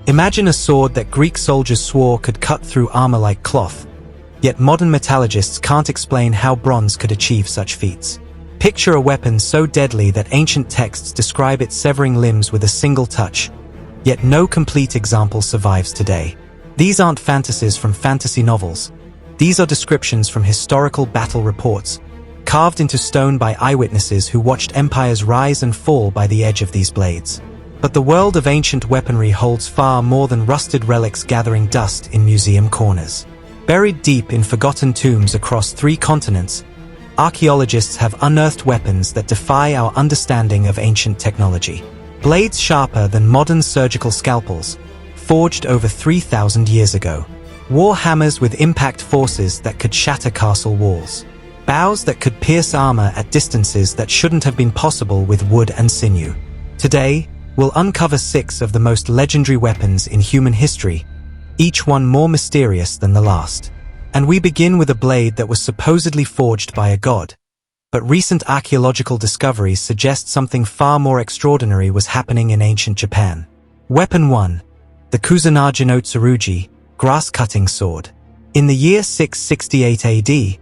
Imagine a sword that Greek soldiers swore could cut through armor like cloth, yet modern metallurgists can't explain how bronze could achieve such feats. Picture a weapon so deadly that ancient texts describe it severing limbs with a single touch, yet no complete example survives today. These aren't fantasies from fantasy novels. These are descriptions from historical battle reports, carved into stone by eyewitnesses who watched empires rise and fall by the edge of these blades. But the world of ancient weaponry holds far more than rusted relics gathering dust in museum corners. Buried deep in forgotten tombs across 3 continents, archaeologists have unearthed weapons that defy our understanding of ancient technology. Blades sharper than modern surgical scalpels, forged over 3,000 years ago. War hammers with impact forces that could shatter castle walls. Bows that could pierce armor at distances that shouldn't have been possible with wood and sinew. Today, we'll uncover 6 of the most legendary weapons in human history, each one more mysterious than the last. And we begin with a blade that was supposedly forged by a god. But recent archaeological discoveries suggest something far more extraordinary was happening in ancient Japan. Weapon 1. The Kusanagi no Tsurugi, grass-cutting sword. In the year 668 AD,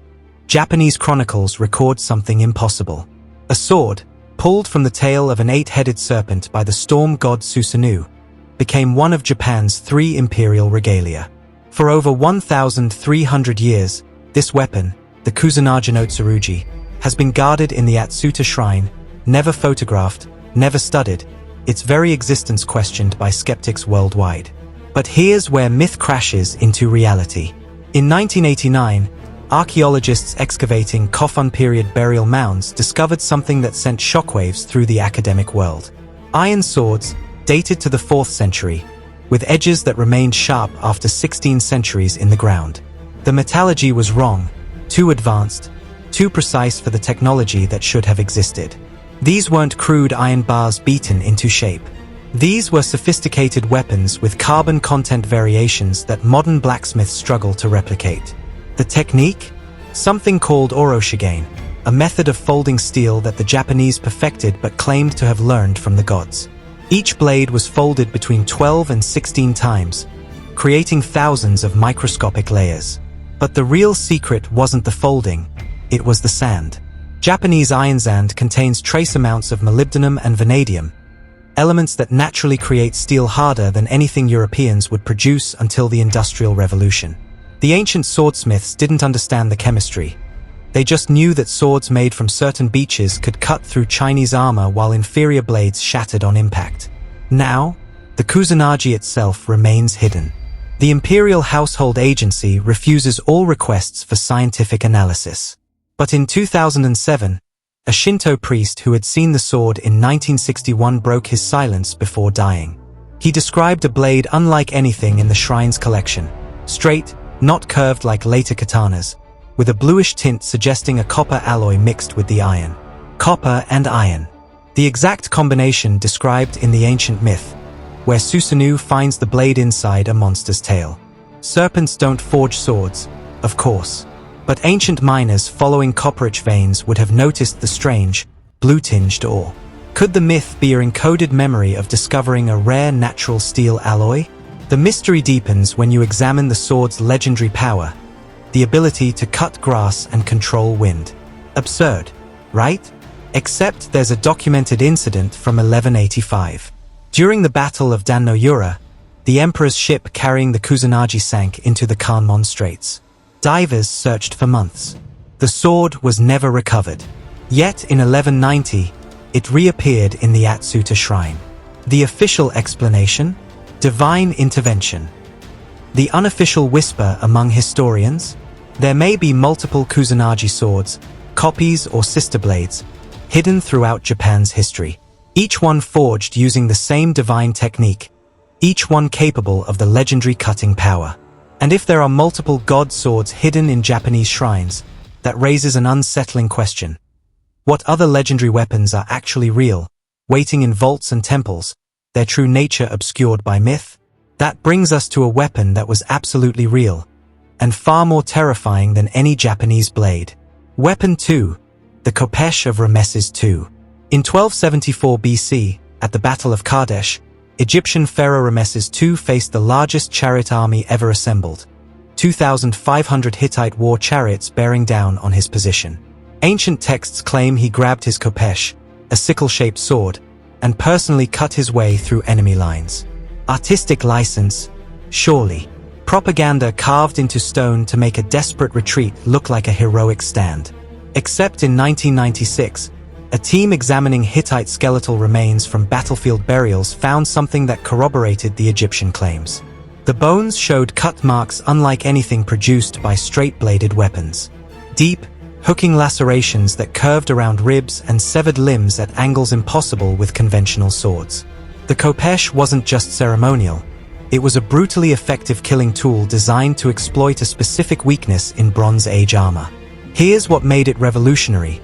Japanese chronicles record something impossible. A sword, pulled from the tail of an 8-headed serpent by the storm god Susanoo, became one of Japan's 3 imperial regalia. For over 1,300 years, this weapon, the Kusanagi no Tsurugi, has been guarded in the Atsuta shrine, never photographed, never studied, its very existence questioned by skeptics worldwide. But here's where myth crashes into reality. In 1989, archaeologists excavating Kofun period burial mounds discovered something that sent shockwaves through the academic world. Iron swords, dated to the 4th century, with edges that remained sharp after 16 centuries in the ground. The metallurgy was wrong, too advanced, too precise for the technology that should have existed. These weren't crude iron bars beaten into shape. These were sophisticated weapons with carbon content variations that modern blacksmiths struggle to replicate. The technique? Something called oroshigane, a method of folding steel that the Japanese perfected but claimed to have learned from the gods. Each blade was folded between 12 and 16 times, creating thousands of microscopic layers. But the real secret wasn't the folding, it was the sand. Japanese iron sand contains trace amounts of molybdenum and vanadium, elements that naturally create steel harder than anything Europeans would produce until the Industrial Revolution. The ancient swordsmiths didn't understand the chemistry. They just knew that swords made from certain beeches could cut through Chinese armor while inferior blades shattered on impact. Now, the Kusanagi itself remains hidden. The Imperial Household Agency refuses all requests for scientific analysis. But in 2007, a Shinto priest who had seen the sword in 1961 broke his silence before dying. He described a blade unlike anything in the shrine's collection. Straight, not curved like later katanas, with a bluish tint suggesting a copper alloy mixed with the iron. Copper and iron. The exact combination described in the ancient myth, where Susanoo finds the blade inside a monster's tail. Serpents don't forge swords, of course, but ancient miners following copper-rich veins would have noticed the strange, blue-tinged ore. Could the myth be your encoded memory of discovering a rare natural steel alloy? The mystery deepens when you examine the sword's legendary power, the ability to cut grass and control wind. Absurd, right? Except there's a documented incident from 1185. During the Battle of Dan-no-Ura, the emperor's ship carrying the Kusanagi sank into the Kanmon Straits. Divers searched for months. The sword was never recovered. Yet in 1190, it reappeared in the Atsuta shrine. The official explanation? Divine intervention. The unofficial whisper among historians? There may be multiple Kusanagi swords, copies or sister blades, hidden throughout Japan's history. Each one forged using the same divine technique, each one capable of the legendary cutting power. And if there are multiple god swords hidden in Japanese shrines, that raises an unsettling question. What other legendary weapons are actually real, waiting in vaults and temples, their true nature obscured by myth? That brings us to a weapon that was absolutely real, and far more terrifying than any Japanese blade. Weapon 2, the Khopesh of Rameses II. In 1274 BC, at the Battle of Kadesh, Egyptian pharaoh Ramesses II faced the largest chariot army ever assembled, 2,500 Hittite war chariots bearing down on his position. Ancient texts claim he grabbed his Khopesh, a sickle-shaped sword, and personally cut his way through enemy lines. Artistic license? Surely. Propaganda carved into stone to make a desperate retreat look like a heroic stand. Except in 1996, a team examining Hittite skeletal remains from battlefield burials found something that corroborated the Egyptian claims. The bones showed cut marks unlike anything produced by straight-bladed weapons. Deep, hooking lacerations that curved around ribs and severed limbs at angles impossible with conventional swords. The Khopesh wasn't just ceremonial. It was a brutally effective killing tool designed to exploit a specific weakness in Bronze Age armor. Here's what made it revolutionary.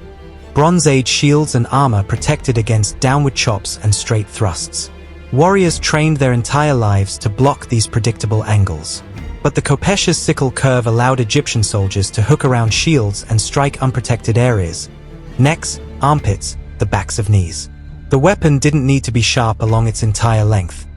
Bronze Age shields and armor protected against downward chops and straight thrusts. Warriors trained their entire lives to block these predictable angles. But the Khopesh's sickle curve allowed Egyptian soldiers to hook around shields and strike unprotected areas. Necks, armpits, the backs of knees. The weapon didn't need to be sharp along its entire length.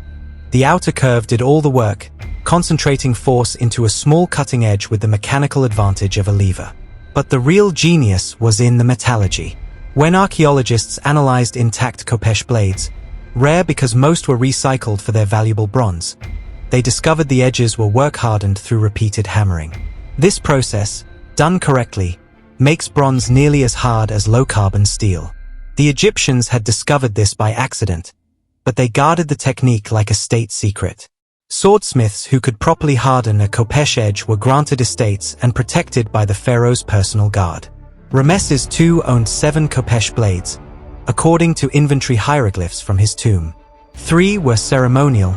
The outer curve did all the work, concentrating force into a small cutting edge with the mechanical advantage of a lever. But the real genius was in the metallurgy. When archaeologists analyzed intact Khopesh blades, rare because most were recycled for their valuable bronze, they discovered the edges were work-hardened through repeated hammering. This process, done correctly, makes bronze nearly as hard as low-carbon steel. The Egyptians had discovered this by accident, but they guarded the technique like a state secret. Swordsmiths who could properly harden a Khopesh edge were granted estates and protected by the pharaoh's personal guard. Ramesses II owned 7 Khopesh blades, according to inventory hieroglyphs from his tomb. 3 were ceremonial,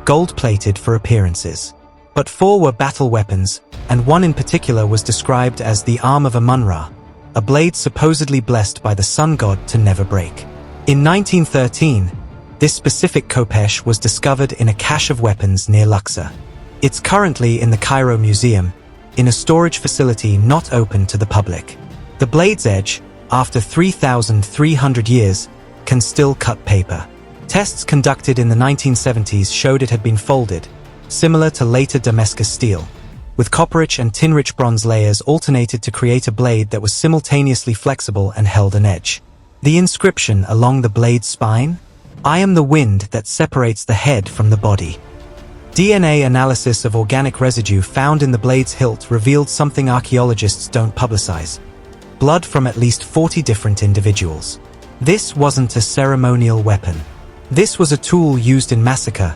gold-plated for appearances. But 4 were battle weapons, and one in particular was described as the arm of Amun-Ra, a blade supposedly blessed by the sun god to never break. In 1913, this specific Khopesh was discovered in a cache of weapons near Luxor. It's currently in the Cairo Museum, in a storage facility not open to the public. The blade's edge, after 3,300 years, can still cut paper. Tests conducted in the 1970s showed it had been folded, similar to later Damascus steel, with copper-rich and tin-rich bronze layers alternated to create a blade that was simultaneously flexible and held an edge. The inscription along the blade's spine? "I am the wind that separates the head from the body." DNA analysis of organic residue found in the blade's hilt revealed something archaeologists don't publicize: blood from at least 40 different individuals. This wasn't a ceremonial weapon. This was a tool used in massacre,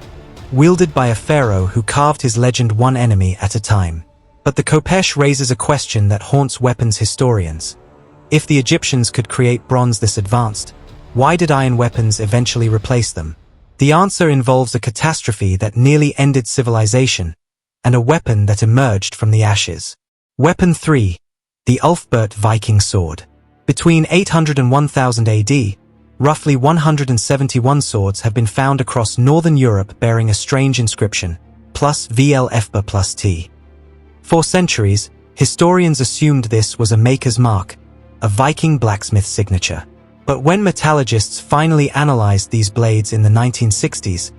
wielded by a pharaoh who carved his legend one enemy at a time. But the Khopesh raises a question that haunts weapons historians. If the Egyptians could create bronze this advanced, why did iron weapons eventually replace them? The answer involves a catastrophe that nearly ended civilization, and a weapon that emerged from the ashes. Weapon 3. The Ulfberht Viking sword. Between 800 and 1000 AD, roughly 171 swords have been found across northern Europe bearing a strange inscription, plus VLFBA plus T. For centuries, historians assumed this was a maker's mark, a Viking blacksmith signature. But when metallurgists finally analyzed these blades in the 1960s,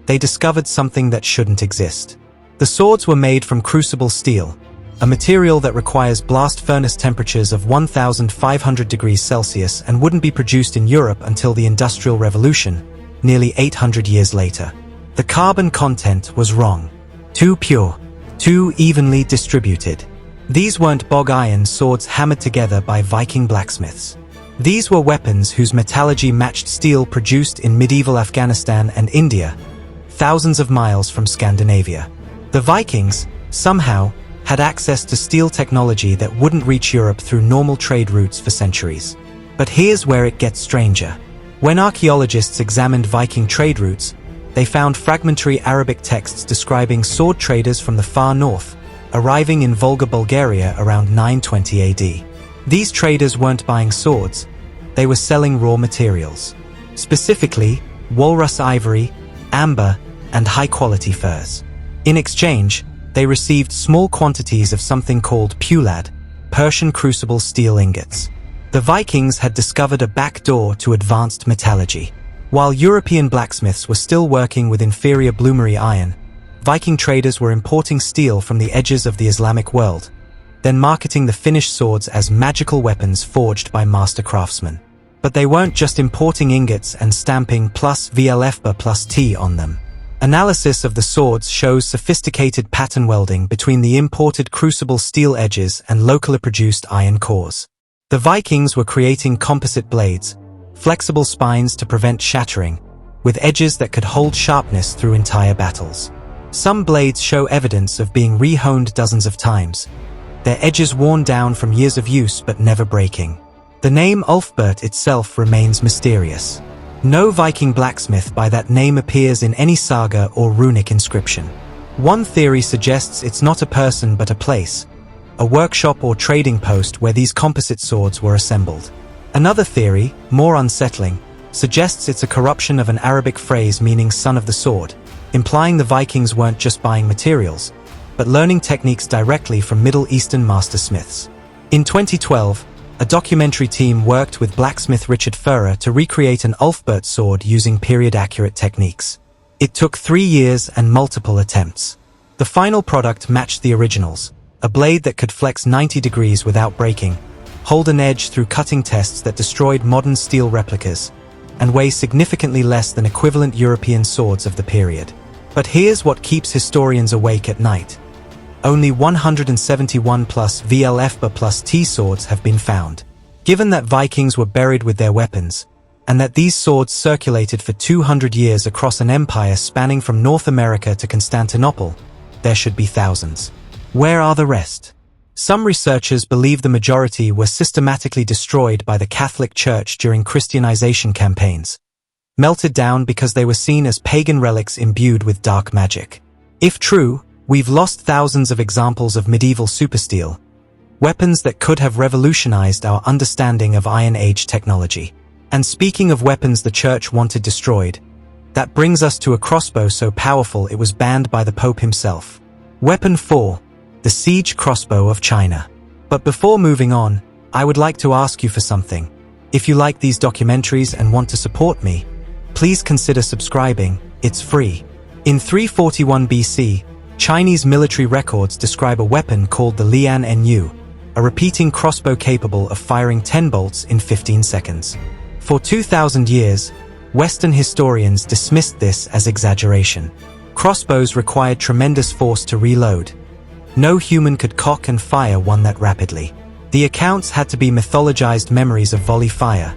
they discovered something that shouldn't exist. The swords were made from crucible steel, a material that requires blast furnace temperatures of 1,500 degrees Celsius and wouldn't be produced in Europe until the Industrial Revolution, nearly 800 years later. The carbon content was wrong. Too pure, too evenly distributed. These weren't bog iron swords hammered together by Viking blacksmiths. These were weapons whose metallurgy matched steel produced in medieval Afghanistan and India, thousands of miles from Scandinavia. The Vikings, somehow, had access to steel technology that wouldn't reach Europe through normal trade routes for centuries. But here's where it gets stranger. When archaeologists examined Viking trade routes, they found fragmentary Arabic texts describing sword traders from the far north, arriving in Volga, Bulgaria around 920 AD. These traders weren't buying swords, they were selling raw materials. Specifically, walrus ivory, amber, and high-quality furs. In exchange, they received small quantities of something called pulad, Persian crucible steel ingots. The Vikings had discovered a back door to advanced metallurgy. While European blacksmiths were still working with inferior bloomery iron, Viking traders were importing steel from the edges of the Islamic world, then marketing the finished swords as magical weapons forged by master craftsmen. But they weren't just importing ingots and stamping plus VLFBA plus T on them. Analysis of the swords shows sophisticated pattern welding between the imported crucible steel edges and locally produced iron cores. The Vikings were creating composite blades, flexible spines to prevent shattering, with edges that could hold sharpness through entire battles. Some blades show evidence of being re-honed dozens of times, their edges worn down from years of use but never breaking. The name Ulfberht itself remains mysterious. No Viking blacksmith by that name appears in any saga or runic inscription. One theory suggests it's not a person but a place, a workshop or trading post where these composite swords were assembled. Another theory, more unsettling, suggests it's a corruption of an Arabic phrase meaning son of the sword, implying the Vikings weren't just buying materials, but learning techniques directly from Middle Eastern master smiths. In 2012, a documentary team worked with blacksmith Richard Furrer to recreate an Ulfberht sword using period-accurate techniques. It took 3 years and multiple attempts. The final product matched the originals, a blade that could flex 90 degrees without breaking, hold an edge through cutting tests that destroyed modern steel replicas, and weigh significantly less than equivalent European swords of the period. But here's what keeps historians awake at night. Only 171 plus VLFBA plus T swords have been found. Given that Vikings were buried with their weapons, and that these swords circulated for 200 years across an empire spanning from North America to Constantinople, there should be thousands. Where are the rest? Some researchers believe the majority were systematically destroyed by the Catholic Church during Christianization campaigns, melted down because they were seen as pagan relics imbued with dark magic. If true, we've lost thousands of examples of medieval supersteel, weapons that could have revolutionized our understanding of Iron Age technology. And speaking of weapons the Church wanted destroyed, that brings us to a crossbow so powerful it was banned by the Pope himself. Weapon 4, the siege crossbow of China. But before moving on, I would like to ask you for something. If you like these documentaries and want to support me, please consider subscribing, it's free. In 341 BC, Chinese military records describe a weapon called the Lian Nu, a repeating crossbow capable of firing 10 bolts in 15 seconds. For 2,000 years, Western historians dismissed this as exaggeration. Crossbows required tremendous force to reload. No human could cock and fire one that rapidly. The accounts had to be mythologized memories of volley fire,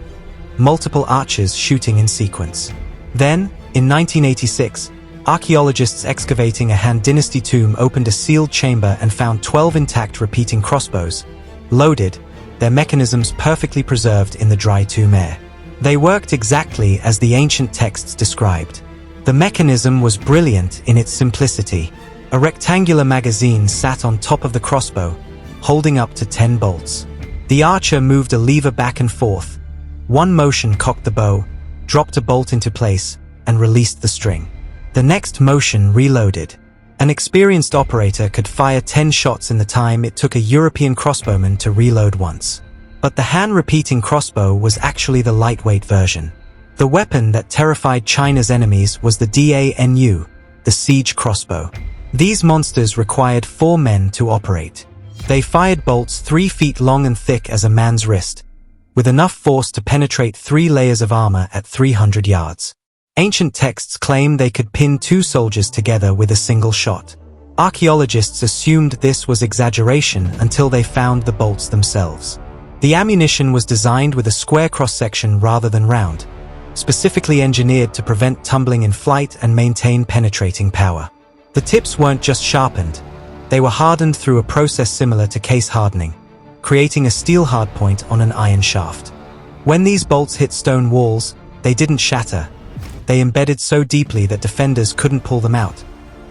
multiple archers shooting in sequence. Then, in 1986, archaeologists excavating a Han Dynasty tomb opened a sealed chamber and found 12 intact repeating crossbows, loaded, their mechanisms perfectly preserved in the dry tomb air. They worked exactly as the ancient texts described. The mechanism was brilliant in its simplicity. A rectangular magazine sat on top of the crossbow, holding up to 10 bolts. The archer moved a lever back and forth. One motion cocked the bow, dropped a bolt into place, and released the string. The next motion reloaded. An experienced operator could fire 10 shots in the time it took a European crossbowman to reload once. But the Han repeating crossbow was actually the lightweight version. The weapon that terrified China's enemies was the DANU, the siege crossbow. These monsters required 4 men to operate. They fired bolts 3 feet long and thick as a man's wrist, with enough force to penetrate 3 layers of armor at 300 yards. Ancient texts claim they could pin 2 soldiers together with a single shot. Archaeologists assumed this was exaggeration until they found the bolts themselves. The ammunition was designed with a square cross-section rather than round, specifically engineered to prevent tumbling in flight and maintain penetrating power. The tips weren't just sharpened, they were hardened through a process similar to case hardening, creating a steel hardpoint on an iron shaft. When these bolts hit stone walls, they didn't shatter. They embedded so deeply that defenders couldn't pull them out,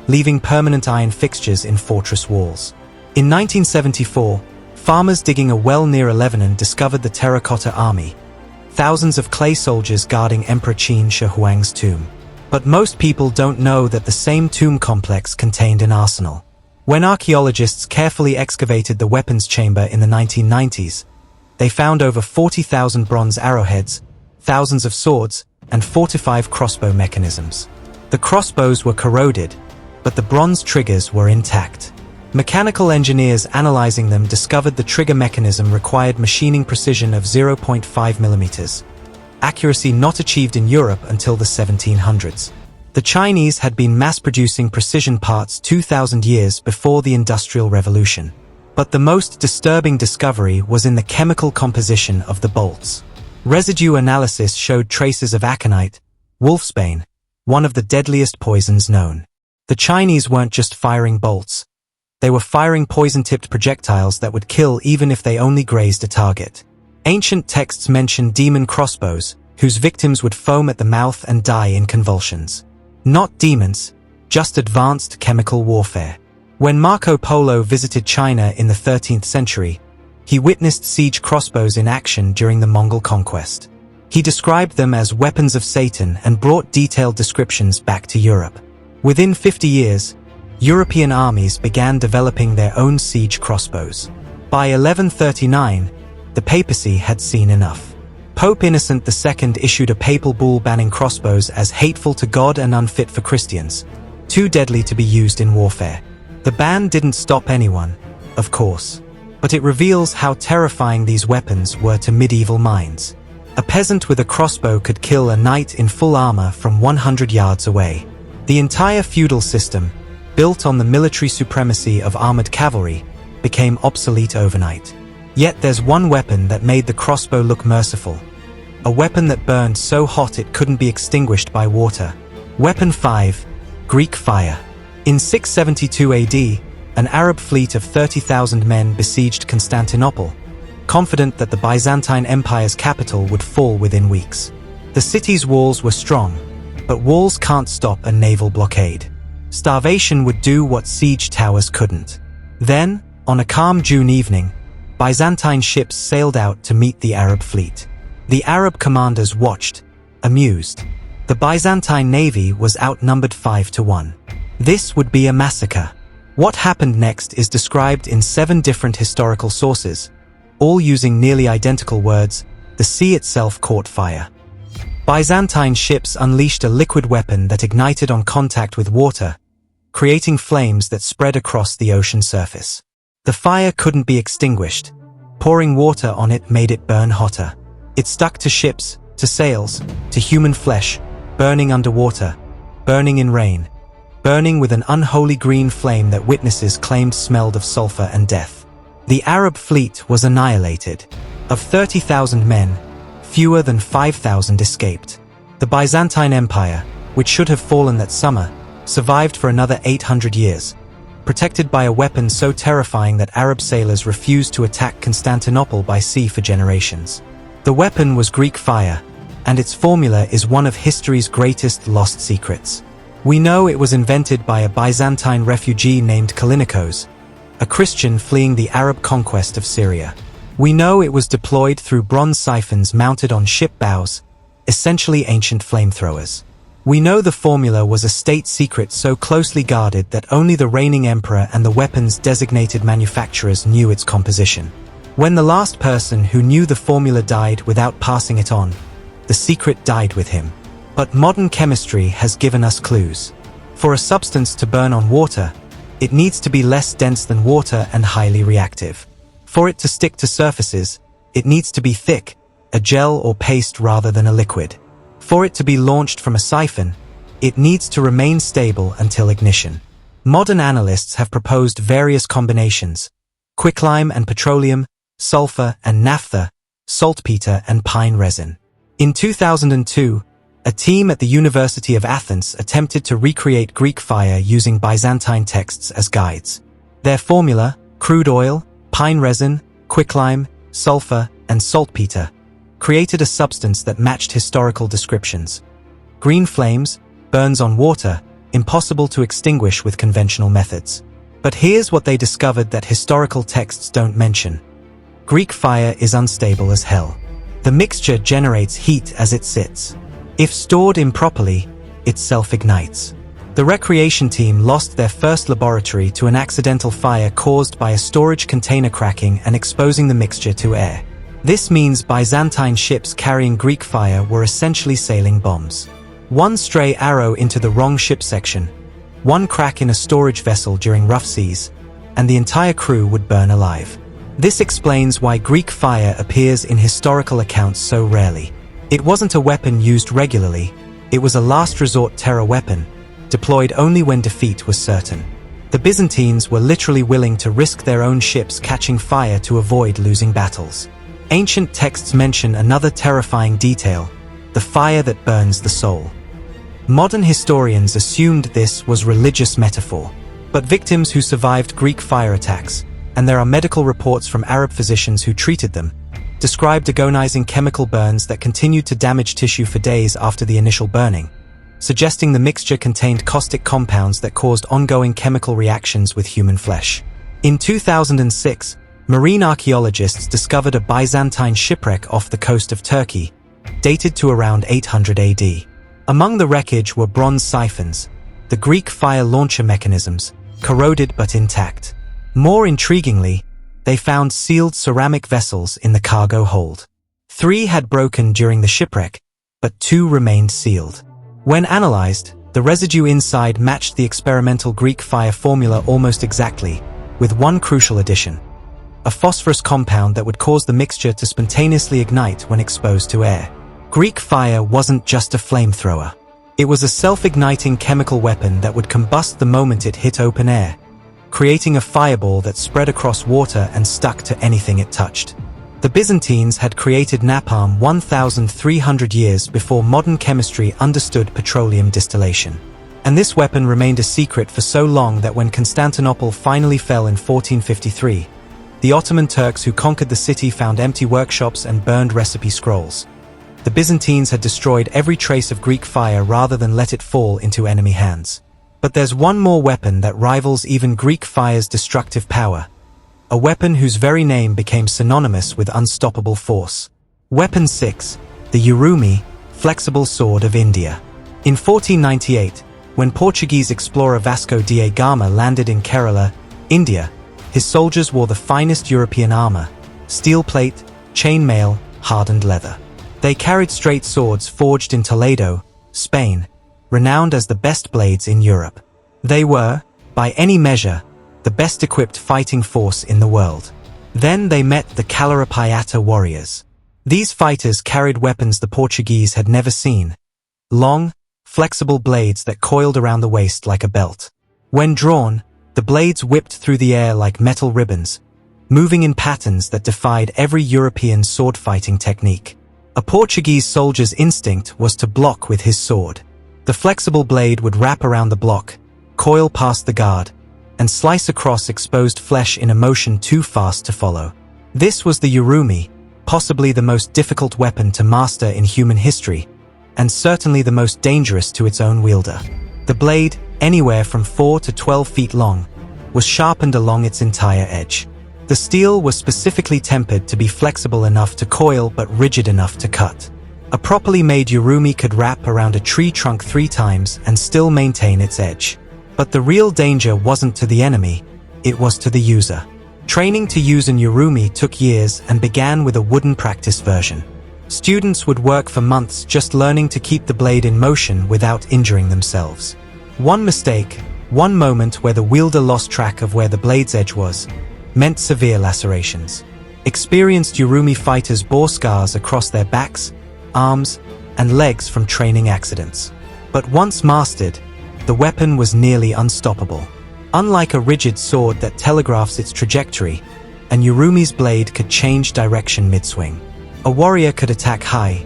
leaving permanent iron fixtures in fortress walls. In 1974, farmers digging a well near Lebanon discovered the terracotta army, thousands of clay soldiers guarding Emperor Qin Shi Huang's tomb. But most people don't know that the same tomb complex contained an arsenal. When archaeologists carefully excavated the weapons chamber in the 1990s, they found over 40,000 bronze arrowheads, thousands of swords, and 45 crossbow mechanisms. The crossbows were corroded, but the bronze triggers were intact. Mechanical engineers analyzing them discovered the trigger mechanism required machining precision of 0.5 millimeters, accuracy not achieved in Europe until the 1700s. The Chinese had been mass-producing precision parts 2,000 years before the Industrial Revolution. But the most disturbing discovery was in the chemical composition of the bolts. Residue analysis showed traces of aconite, wolfsbane, one of the deadliest poisons known. The Chinese weren't just firing bolts. They were firing poison-tipped projectiles that would kill even if they only grazed a target. Ancient texts mention demon crossbows, whose victims would foam at the mouth and die in convulsions. Not demons, just advanced chemical warfare. When Marco Polo visited China in the 13th century, he witnessed siege crossbows in action during the Mongol conquest. He described them as weapons of Satan and brought detailed descriptions back to Europe. Within 50 years, European armies began developing their own siege crossbows. By 1139, the papacy had seen enough. Pope Innocent II issued a papal bull banning crossbows as hateful to God and unfit for Christians, too deadly to be used in warfare. The ban didn't stop anyone, of course, but it reveals how terrifying these weapons were to medieval minds. A peasant with a crossbow could kill a knight in full armor from 100 yards away. The entire feudal system, built on the military supremacy of armored cavalry, became obsolete overnight. Yet there's one weapon that made the crossbow look merciful. A weapon that burned so hot it couldn't be extinguished by water. Weapon 5, Greek fire. In 672 AD, an Arab fleet of 30,000 men besieged Constantinople, confident that the Byzantine Empire's capital would fall within weeks. The city's walls were strong, but walls can't stop a naval blockade. Starvation would do what siege towers couldn't. Then, on a calm June evening, Byzantine ships sailed out to meet the Arab fleet. The Arab commanders watched, amused. The Byzantine navy was outnumbered 5-1. This would be a massacre. What happened next is described in 7 different historical sources, all using nearly identical words. The sea itself caught fire. Byzantine ships unleashed a liquid weapon that ignited on contact with water, creating flames that spread across the ocean surface. The fire couldn't be extinguished. Pouring water on it made it burn hotter. It stuck to ships, to sails, to human flesh, burning underwater, burning in rain, burning with an unholy green flame that witnesses claimed smelled of sulfur and death. The Arab fleet was annihilated. Of 30,000 men, fewer than 5,000 escaped. The Byzantine Empire, which should have fallen that summer, survived for another 800 years, protected by a weapon so terrifying that Arab sailors refused to attack Constantinople by sea for generations. The weapon was Greek fire, and its formula is one of history's greatest lost secrets. We know it was invented by a Byzantine refugee named Callinicos, a Christian fleeing the Arab conquest of Syria. We know it was deployed through bronze siphons mounted on ship bows, essentially ancient flamethrowers. We know the formula was a state secret so closely guarded that only the reigning emperor and the weapon's designated manufacturers knew its composition. When the last person who knew the formula died without passing it on, the secret died with him. But modern chemistry has given us clues. For a substance to burn on water, it needs to be less dense than water and highly reactive. For it to stick to surfaces, it needs to be thick, a gel or paste rather than a liquid. For it to be launched from a siphon, it needs to remain stable until ignition. Modern analysts have proposed various combinations: quicklime and petroleum, sulfur and naphtha, saltpeter and pine resin. In 2002, a team at the University of Athens attempted to recreate Greek fire using Byzantine texts as guides. Their formula, crude oil, pine resin, quicklime, sulfur, and saltpeter, created a substance that matched historical descriptions. Green flames, burns on water, impossible to extinguish with conventional methods. But here's what they discovered that historical texts don't mention. Greek fire is unstable as hell. The mixture generates heat as it sits. If stored improperly, it self-ignites. The recreation team lost their first laboratory to an accidental fire caused by a storage container cracking and exposing the mixture to air. This means Byzantine ships carrying Greek fire were essentially sailing bombs. One stray arrow into the wrong ship section, one crack in a storage vessel during rough seas, and the entire crew would burn alive. This explains why Greek fire appears in historical accounts so rarely. It wasn't a weapon used regularly, it was a last resort terror weapon, deployed only when defeat was certain. The Byzantines were literally willing to risk their own ships catching fire to avoid losing battles. Ancient texts mention another terrifying detail: the fire that burns the soul. Modern historians assumed this was religious metaphor, but victims who survived Greek fire attacks, and there are medical reports from Arab physicians who treated them, described agonizing chemical burns that continued to damage tissue for days after the initial burning, suggesting the mixture contained caustic compounds that caused ongoing chemical reactions with human flesh. In 2006, marine archaeologists discovered a Byzantine shipwreck off the coast of Turkey, dated to around 800 AD. Among the wreckage were bronze siphons, the Greek fire launcher mechanisms, corroded but intact. More intriguingly, they found sealed ceramic vessels in the cargo hold. 3 had broken during the shipwreck, but 2 remained sealed. When analyzed, the residue inside matched the experimental Greek fire formula almost exactly, with one crucial addition: a phosphorus compound that would cause the mixture to spontaneously ignite when exposed to air. Greek fire wasn't just a flamethrower. It was a self-igniting chemical weapon that would combust the moment it hit open air, creating a fireball that spread across water and stuck to anything it touched. The Byzantines had created napalm 1,300 years before modern chemistry understood petroleum distillation. And this weapon remained a secret for so long that when Constantinople finally fell in 1453, the Ottoman Turks who conquered the city found empty workshops and burned recipe scrolls. The Byzantines had destroyed every trace of Greek fire rather than let it fall into enemy hands. But there's one more weapon that rivals even Greek fire's destructive power. A weapon whose very name became synonymous with unstoppable force. Weapon 6, the Urumi, flexible sword of India. In 1498, when Portuguese explorer Vasco da Gama landed in Kerala, India, his soldiers wore the finest European armor: steel plate, chainmail, hardened leather. They carried straight swords forged in Toledo, Spain, renowned as the best blades in Europe. They were, by any measure, the best equipped fighting force in the world. Then they met the Kalarapayata warriors. These fighters carried weapons the Portuguese had never seen: long, flexible blades that coiled around the waist like a belt. When drawn, the blades whipped through the air like metal ribbons, moving in patterns that defied every European sword-fighting technique. A Portuguese soldier's instinct was to block with his sword. The flexible blade would wrap around the block, coil past the guard, and slice across exposed flesh in a motion too fast to follow. This was the Urumi, possibly the most difficult weapon to master in human history, and certainly the most dangerous to its own wielder. The blade, anywhere from 4 to 12 feet long, was sharpened along its entire edge. The steel was specifically tempered to be flexible enough to coil but rigid enough to cut. A properly made Urumi could wrap around a tree trunk 3 times and still maintain its edge. But the real danger wasn't to the enemy, it was to the user. Training to use an Urumi took years and began with a wooden practice version. Students would work for months just learning to keep the blade in motion without injuring themselves. One mistake, one moment where the wielder lost track of where the blade's edge was, meant severe lacerations. Experienced Urumi fighters bore scars across their backs, arms, and legs from training accidents. But once mastered, the weapon was nearly unstoppable. Unlike a rigid sword that telegraphs its trajectory, an Urumi's blade could change direction mid-swing. A warrior could attack high,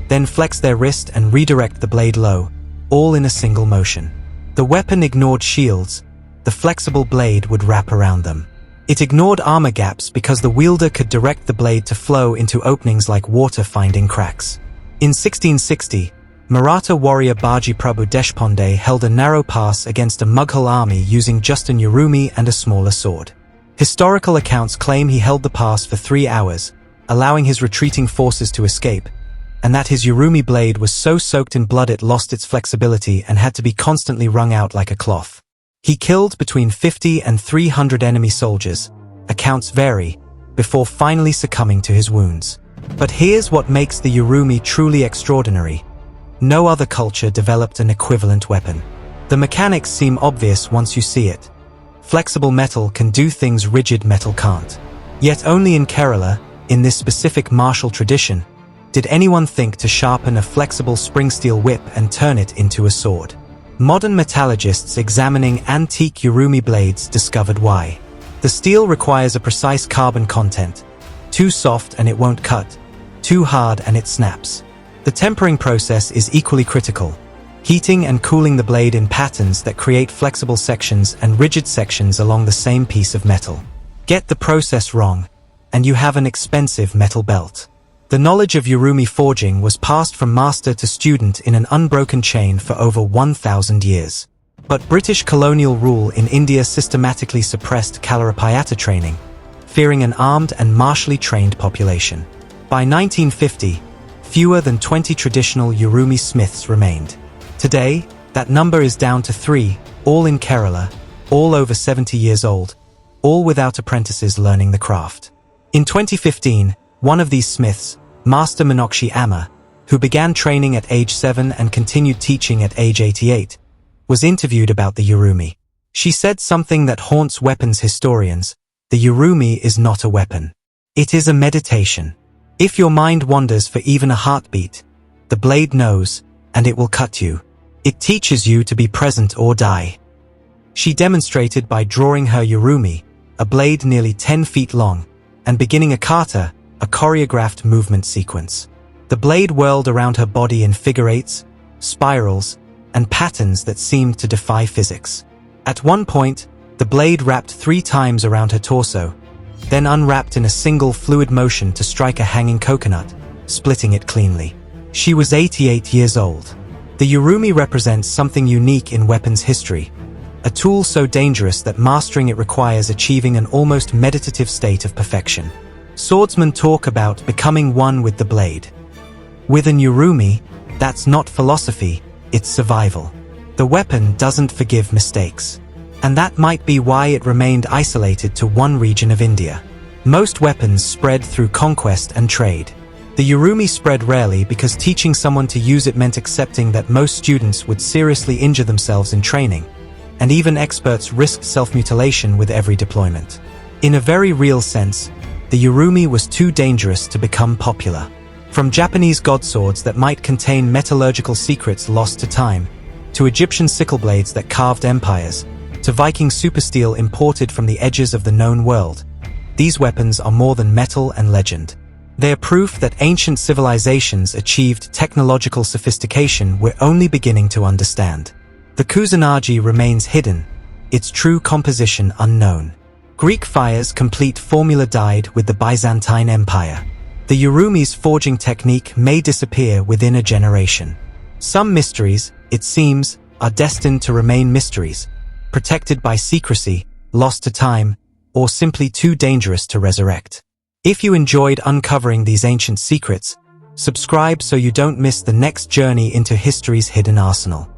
then flex their wrist and redirect the blade low, all in a single motion. The weapon ignored shields, the flexible blade would wrap around them. It ignored armor gaps because the wielder could direct the blade to flow into openings like water finding cracks. In 1660, Maratha warrior Baji Prabhu Deshpande held a narrow pass against a Mughal army using just an Urumi and a smaller sword. Historical accounts claim he held the pass for 3 hours, allowing his retreating forces to escape, and that his Urumi blade was so soaked in blood it lost its flexibility and had to be constantly wrung out like a cloth. He killed between 50 and 300 enemy soldiers, accounts vary, before finally succumbing to his wounds. But here's what makes the Urumi truly extraordinary. No other culture developed an equivalent weapon. The mechanics seem obvious once you see it. Flexible metal can do things rigid metal can't. Yet only in Kerala, in this specific martial tradition, did anyone think to sharpen a flexible spring steel whip and turn it into a sword. Modern metallurgists examining antique Urumi blades discovered why. The steel requires a precise carbon content. Too soft and it won't cut. Too hard and it snaps. The tempering process is equally critical. Heating and cooling the blade in patterns that create flexible sections and rigid sections along the same piece of metal. Get the process wrong, and you have an expensive metal belt. The knowledge of Urumi forging was passed from master to student in an unbroken chain for over 1,000 years. But British colonial rule in India systematically suppressed Kalaripayattu training, fearing an armed and martially trained population. By 1950, fewer than 20 traditional Urumi smiths remained. Today, that number is down to 3, all in Kerala, all over 70 years old, all without apprentices learning the craft. In 2015, one of these smiths, Master Meenakshi Amma, who began training at age 7 and continued teaching at age 88, was interviewed about the Urumi. She said something that haunts weapons historians: the Urumi is not a weapon. It is a meditation. If your mind wanders for even a heartbeat, the blade knows, and it will cut you. It teaches you to be present or die. She demonstrated by drawing her Urumi, a blade nearly 10 feet long, and beginning a kata, a choreographed movement sequence. The blade whirled around her body in figure eights, spirals, and patterns that seemed to defy physics. At one point, the blade wrapped 3 times around her torso, then unwrapped in a single fluid motion to strike a hanging coconut, splitting it cleanly. She was 88 years old. The Urumi represents something unique in weapons history, a tool so dangerous that mastering it requires achieving an almost meditative state of perfection. Swordsmen talk about becoming one with the blade. With an Urumi, that's not philosophy, it's survival. The weapon doesn't forgive mistakes. And that might be why it remained isolated to one region of India. Most weapons spread through conquest and trade. The Urumi spread rarely because teaching someone to use it meant accepting that most students would seriously injure themselves in training, and even experts risked self-mutilation with every deployment. In a very real sense, the Urumi was too dangerous to become popular. From Japanese god swords that might contain metallurgical secrets lost to time, to Egyptian sickle blades that carved empires, to Viking supersteel imported from the edges of the known world, these weapons are more than metal and legend. They are proof that ancient civilizations achieved technological sophistication we're only beginning to understand. The Kusanagi remains hidden, its true composition unknown. Greek fire's complete formula died with the Byzantine Empire. The Urumi's forging technique may disappear within a generation. Some mysteries, it seems, are destined to remain mysteries, protected by secrecy, lost to time, or simply too dangerous to resurrect. If you enjoyed uncovering these ancient secrets, subscribe so you don't miss the next journey into history's hidden arsenal.